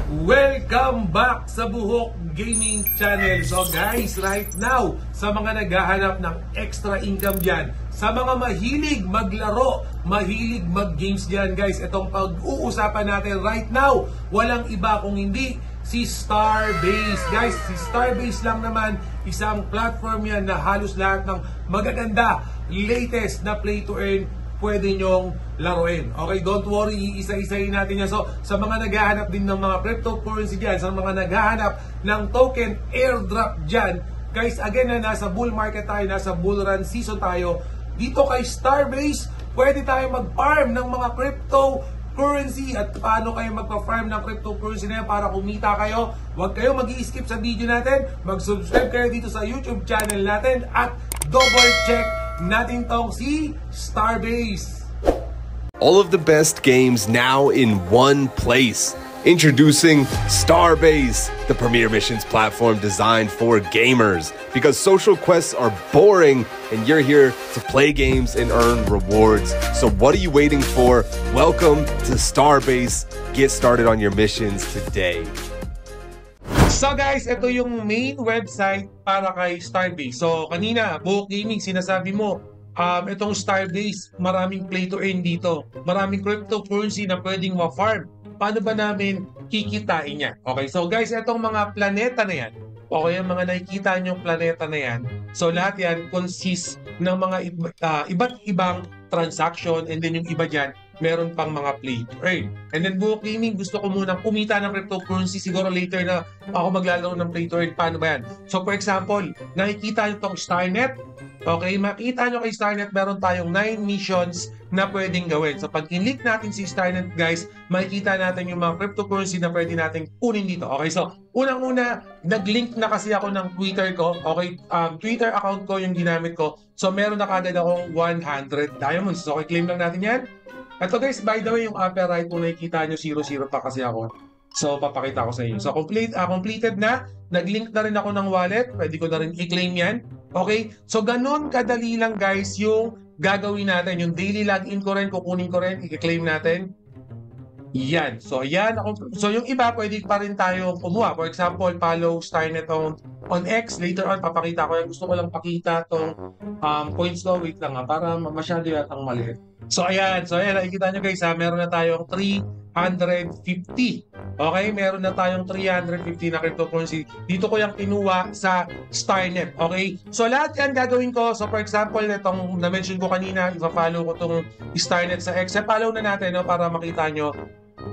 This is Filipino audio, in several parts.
Welcome back sa Buhok Gaming Channel. So guys, right now, sa mga naghahanap ng extra income dyan, sa mga mahilig maglaro, mahilig mag-games dyan guys, itong pag-uusapan natin right now, walang iba kung hindi si Starbase. Guys, si Starbase lang naman, isang platform yan na halos lahat ng magaganda, latest na play to earn pwede nyong laruin. Okay, don't worry, iisa-isahin natin yan. So, sa mga naghahanap din ng mga cryptocurrency dyan, sa mga naghahanap ng token airdrop dyan, guys, again na nasa bull market tayo, nasa bull run season tayo, dito kay Starbase, pwede tayo mag-farm ng mga cryptocurrency. At paano kayo magpa-farm ng cryptocurrency na yan para kumita kayo? Huwag kayo mag-i-skip sa video natin, mag-subscribe kayo dito sa YouTube channel natin at double check natin tong si Starbase. All of the best games now in one place. Introducing Starbase, the premier missions platform designed for gamers. Because social quests are boring and you're here to play games and earn rewards. So what are you waiting for? Welcome to Starbase. Get started on your missions today. So guys, ito yung main website para kay Starbase. So kanina, Buhok Gaming, sinasabi mo, itong Starbase, maraming play to earn dito. Maraming cryptocurrency na pwedeng ma-farm. Paano ba namin kikitain yan? Okay, so guys, itong mga planeta na yan, okay, yung mga nakikita nyong planeta na yan, so lahat yan consists ng mga iba't ibang transaction, and then yung iba dyan, meron pang mga play to earn. And then Buhok Gaming, gusto ko munang kumita ng cryptocurrency. Siguro later na ako maglalaro ng play to earn. Paano ba yan? So for example, nakikita nyo itong Starnet. Okay, makita nyo kay Starnet, meron tayong 9 missions na pwedeng gawin. So pag in-link natin si Starnet guys, makikita natin yung mga cryptocurrency na pwede natin kunin dito. Okay, so unang-una, nag-link na kasi ako ng Twitter ko. Okay, Twitter account ko yung ginamit ko. So meron na kagad akong 100 diamonds. So i-claim lang natin yan. Ito guys, by the way, yung upper right, kung nakikita nyo, 0-0 pa kasi ako. So, papakita ko sa inyo. So, completed na. Nag-link na rin ako ng wallet. Pwede ko na rin i-claim yan. Okay? So, ganun kadali lang guys yung gagawin natin. Yung daily login ko rin, kukunin ko rin, i-claim natin. Yan. So, yan. So, yung iba, pwede pa rin tayo kumuha. For example, follow Starnet on X. Later on, papakita ko yan. Gusto ko lang pakita itong points ko. Wait lang para masyado yatang maliit. So, ayan. So, ayan. Nakikita nyo guys, meron na tayong 350. Okay? Meron na tayong 350 na cryptocurrency. Dito ko yung kinuha sa Starnet. Okay? So, lahat yan gagawin ko. So, for example, itong na-mention ko kanina, ipa-follow ko itong Starnet sa X. Follow na natin para makita nyo.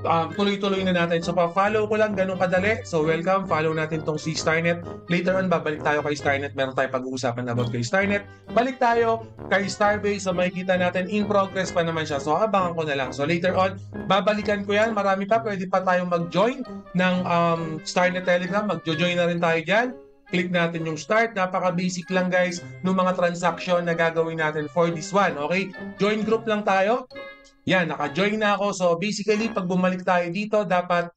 Tuloy-tuloy na natin. So, pa-follow ko lang, ganun kadali. So, welcome. Follow natin tong si Starnet. Later on, babalik tayo kay Starnet. Meron tayo pag-uusapan about kay Starnet. Balik tayo kay Starbase. So, makikita natin in progress pa naman siya. So, abangan ko na lang. So, later on, babalikan ko yan. Marami pa. Pwede pa tayong mag-join ng Starnet Telegram. Mag-join na rin tayo dyan. Click natin yung start. Napaka-basic lang guys ng mga transaction na gagawin natin for this one. Okay? Join group lang tayo. Yan, naka-join na ako. So basically, pag bumalik tayo dito, dapat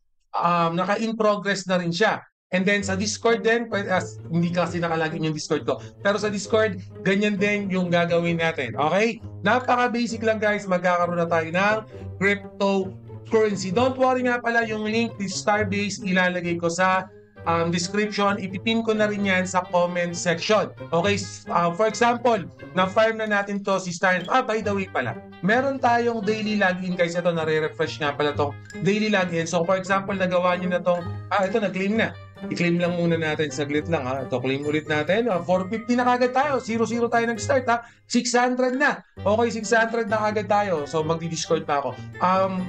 naka-in progress na rin siya. And then sa Discord din, hindi kasi nakalagin yung Discord ko. Pero sa Discord, ganyan din yung gagawin natin. Okay? Napaka-basic lang guys. Magkakaroon na tayo ng cryptocurrency. Don't worry nga pala, yung link to Starbase ilalagay ko sa description. Ipipin ko na rin yan sa comment section. Okay, for example, na-farm na natin to si Starnet. By the way pala, meron tayong daily login guys. Ito, nare-refresh nga pala tong daily login. So for example, nagawa nyo na tong, ito, nag-claim na. I-claim lang muna natin, saglit lang ha. Ito, claim ulit natin. 450 na kagad tayo. 0-0 tayo nag-start ha. 600 na. Okay, 600 na kagad tayo. So magdi-discord pa ako.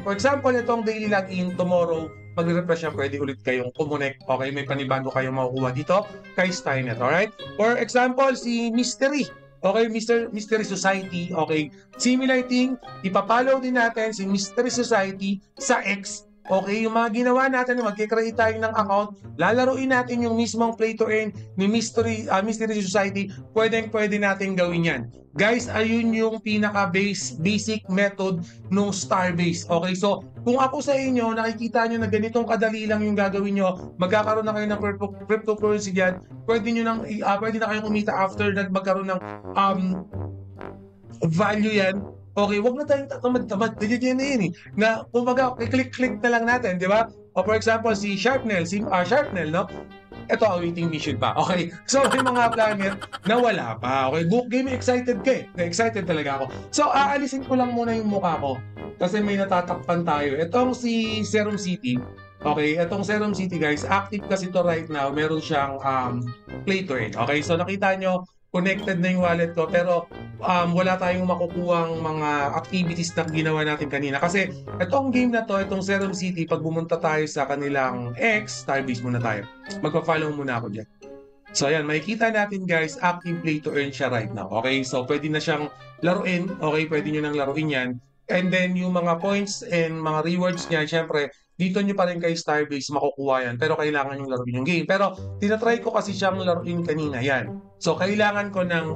For example, itong daily login tomorrow, mag-refresh yan, pwede ulit kayong kumonek. Okay, may panibago kayong makukuha dito kay Starnet. Alright? For example, si Mystery. Okay, Mystery Society. Okay, similar thing, ipapollow din natin si Mystery Society sa X. Okay, yung mga ginawa natin, mag-create tayo ng account, lalaruin natin yung mismong play to earn ni Mystery Society, pwede natin gawin yan. Guys, ayun yung pinaka-basic method ng Starbase. Okay, so kung ako sa inyo, nakikita nyo na ganitong kadali lang yung gagawin nyo, magkakaroon na kayo ng cryptocurrency dyan, pwede na kayong umita after na magkaroon ng value yan. Okay, wag na tayong tatamad-tamad. Ganyan na yun eh. Na, kumbaga, click-click na lang natin, di ba? O for example, si Sharpnel, Sharpnel, no? Ito, awaiting mission pa. Okay? So, may mga planet na wala pa. Okay? Book game, excited ka eh. Excited talaga ako. So, aalisin ko lang muna yung mukha ko. Kasi may natatakpan tayo. Itong si Serum City. Okay? Itong Serum City, guys, active kasi to right now. Meron siyang play to earn. Okay? So, nakita nyo, connected na yung wallet ko. Pero, wala tayong makukuhang mga activities na ginawa natin kanina. Kasi, itong game na to, itong Serum City, pag bumunta tayo sa kanilang X, Starbase muna tayo. Magpa-follow muna ako dyan. So, ayan, makikita natin guys, active play to earn siya right now. Okay, so pwede na siyang laruin. Okay, pwede nyo nang laruin yan. And then, yung mga points and mga rewards niya, syempre, dito nyo pa rin kay Starbase makukuha yan. Pero kailangan yung laruin yung game. Pero, tinatry ko kasi siyang laruin kanina yan. So, kailangan ko ng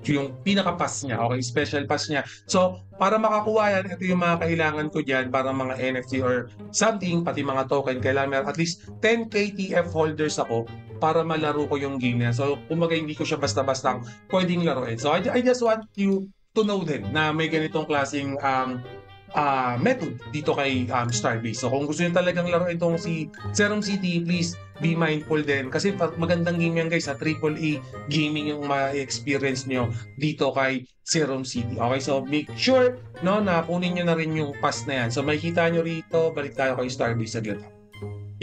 yung pinaka-pass niya. Okay, special pass niya. So, para makakuha yan, ito yung mga kailangan ko dyan para mga NFT or something, pati mga token. Kailangan at least 10 KTF holders ako para malaro ko yung game niya. So, kumaga hindi ko siya basta-basta pwedeng laruin. So, I just want you to know din na may ganitong klaseng method dito kay Starbase. So kung gusto nyo talagang laruin itong si Serum City, please be mindful din. Kasi magandang game yan guys, sa AAA gaming yung ma-experience nyo dito kay Serum City. Okay, so make sure no, na kunin nyo na rin yung pass na yan. So makikita nyo rito, balik tayo kay Starbase saglit.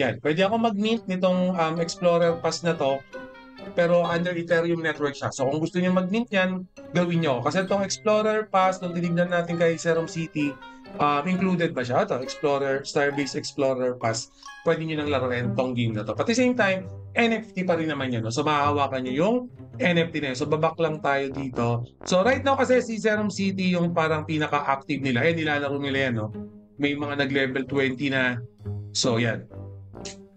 Yan, pwede ako mag-mint nitong Explorer Pass na to. Pero under Ethereum network siya. So kung gusto niyo mag-mint yan, gawin nyo. Kasi itong Explorer Pass, nung tinignan natin kay Serum City, included ba siya? Ito, Starbase Explorer Pass. Pwede nyo nang laruin itong game na to. At the same time, NFT pa rin naman yun. No? So mahahawakan nyo yung NFT na yun. So babak lang tayo dito. So right now kasi si Serum City yung parang pinaka-active nila. Nilalaro nila yan. No? May mga nag-level 20 na. So yan.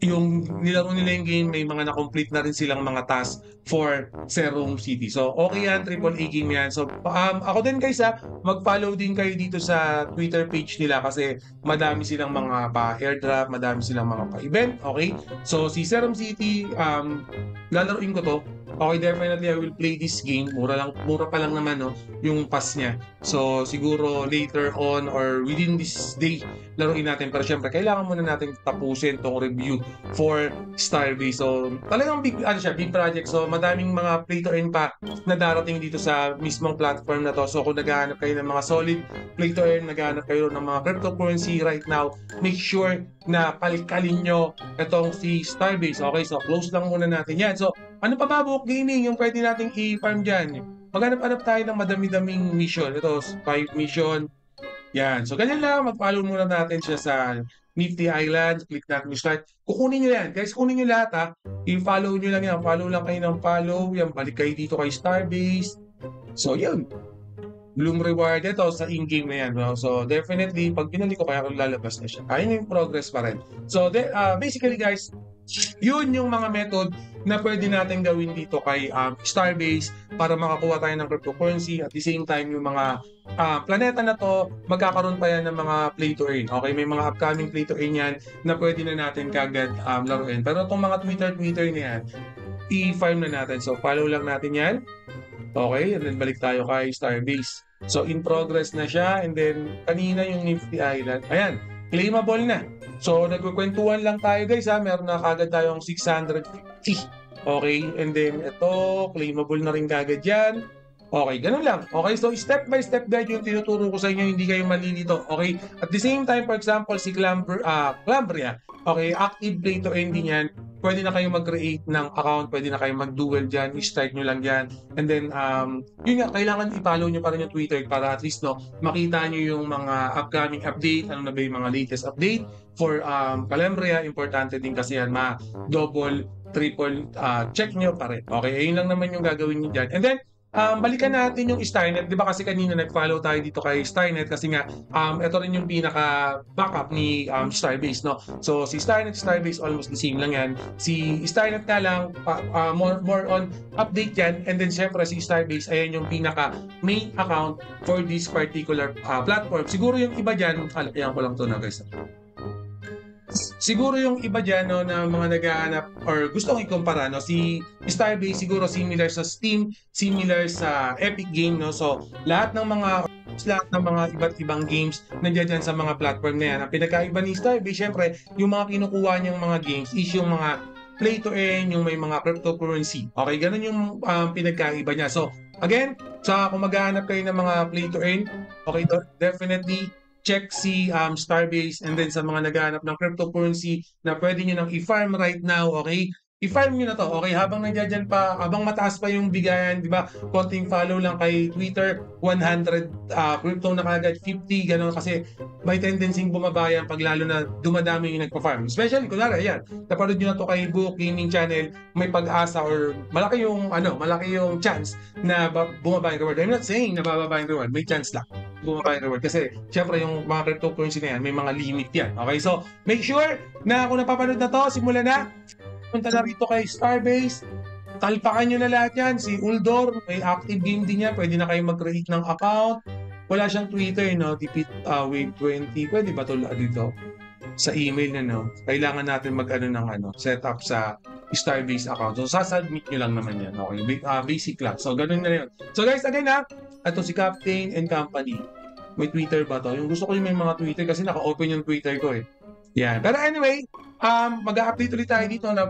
Yung nilaro nila yung game, may mga na-complete na rin silang mga tasks for Serum City. So, okay yan, AAA game yan. So, ako din guys mag-follow din kayo dito sa Twitter page nila kasi madami silang mga pa-airdrop, madami silang mga pa-event, okay? So, si Serum City, lalaruin ko to. Okay, definitely I will play this game. Mura pa lang naman no, yung pass niya. So, siguro later on or within this day, laruin natin. Pero syempre, kailangan muna natin tapusin tong review for Starbase. So, talagang big project. So, madaming mga play to earn pa na darating dito sa mismong platform na to. So, kung naghahanap kayo ng mga solid play to earn, naghahanap kayo ng mga cryptocurrency right now, make sure na palikalin nyo itong si Starbase. Okay, so close lang muna natin yan. So, ano pa ba Book Gaming yung pwede nating i-farm dyan? Maghanap-hanap tayo ng madami-daming mission. Ito, 5 mission. Yan. So, ganyan lang. Mag-follow muna natin siya sa Nifty Island. Click natin yung start. Kukunin nyo yan. Guys, kunin nyo lahat I-follow nyo lang yan. Follow lang kayo ng follow. Yan, balik kayo dito kay Starbase. So, yun. Bloom reward ito sa in-game na yan. No? So, definitely, pag binalik ko, kaya kung lalabas na siya. Ayun yung progress pa rin. So, basically guys, yun yung mga method na pwede natin gawin dito kay Starbase para makakuha tayo ng cryptocurrency. At the same time, yung mga planeta na to, magkakaroon pa yan ng mga play to earn. Okay, may mga upcoming play to earn yan na pwede na natin kagad laruin. Pero itong mga Twitter na yan, i-farm na natin. So, follow lang natin yan. Okay, and then balik tayo kay Starbase. So, in progress na siya. And then, kanina yung Nifty Island. Ayan, claimable na. So, nagkukwentuhan lang tayo guys Meron na kagad tayong 650. Okay, and then ito, claimable na rin kagad yan. Okay, ganun lang. Okay, so step by step guide yung tinuturo ko sa inyo, hindi kayo malilito. Okay, at the same time, for example, si Clambria, okay, active play to earn din yan. Pwede na kayo mag-create ng account, pwede na kayo mag-duel dyan, i-start nyo lang dyan. And then, yun nga, kailangan i-follow nyo pa rin yung Twitter para at least, no, makita nyo yung mga upcoming update, ano na ba yung mga latest update for Calambria. Importante din kasi yan, ma-double, triple check nyo pa rin. Okay, ayun lang naman yung gagawin nyo dyan. And then, balikan natin yung Starnet. Di ba kasi kanina nag-follow tayo dito kay Starnet kasi nga ito rin yung pinaka-backup ni Starbase, no? So, si Starnet, Starbase, almost the same lang yan. Si Starnet nga lang, more on update yan. And then, syempre, si Starbase, ayan yung pinaka-main account for this particular platform. Siguro yung iba dyan, ayan ko lang to na guys. Siguro yung iba dyan no, na mga naghahanap or gustong ikumpara, no, si Starbase siguro similar sa Steam, similar sa Epic Game. No? So, lahat ng mga lahat ng mga iba't ibang games nandiyan dyan sa mga platform na yan. Ang pinagkaiba ni Starbase, syempre, yung mga kinukuha niyang mga games is yung mga play to earn, yung may mga cryptocurrency. Okay, ganun yung pinagkaiba niya. So, again, kung maghahanap kayo ng mga play to earn, okay, definitely check si Starbase, and then sa mga naghahanap ng cryptocurrency na pwede nyo nang i-farm right now, okay? I-farm nyo na to, okay? Habang nandiyan pa, habang mataas pa yung bigayan, di ba? Konting follow lang kay Twitter, 100 crypto na kagad, 50, gano'n. Kasi may tendency bumaba yan pag lalo na dumadami yung nagpa-farm. Especially, kunwari, ayan, napanood nyo na to kay Book Gaming Channel, may pag-asa or malaki yung chance na bumaba yung reward. I'm not saying na bababa yung reward, may chance lang bumaba yung reward. Kasi, syempre, yung mga cryptocurrency na yan, may mga limit yan. Okay, so, make sure na kung napapanood na to, simulan na. Punta na rito kay Starbase. Talpakan nyo na lahat yan. Si Uldor, may active game din yan. Pwede na kayo mag-create ng account. Wala siyang Twitter, no? Tipid Wave 20. Pwede ba ito dito? Sa email na, no? Kailangan natin set up sa Starbase account. So, sasubmit nyo lang naman yan. Okay? Basic lang. So, ganun na yun. So, guys, again ha, ito si Captain and Company. May Twitter ba to? Yung gusto ko yung may mga Twitter kasi naka-open yung Twitter ko eh. Yan. Pero anyway, mag-update ulit tayo dito na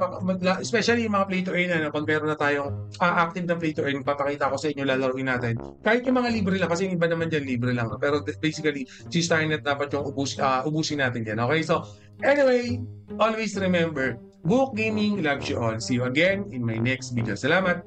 especially yung mga play to earn pag meron na tayong active na play to earn, papakita ko sa inyo, lalaruin natin. Kahit yung mga libre lang, kasi yung iba naman dyan libre lang. Pero basically, si Starnet dapat yung ubusin natin yan. Okay? So, anyway, always remember, Book Gaming loves you all. See you again in my next video. Salamat!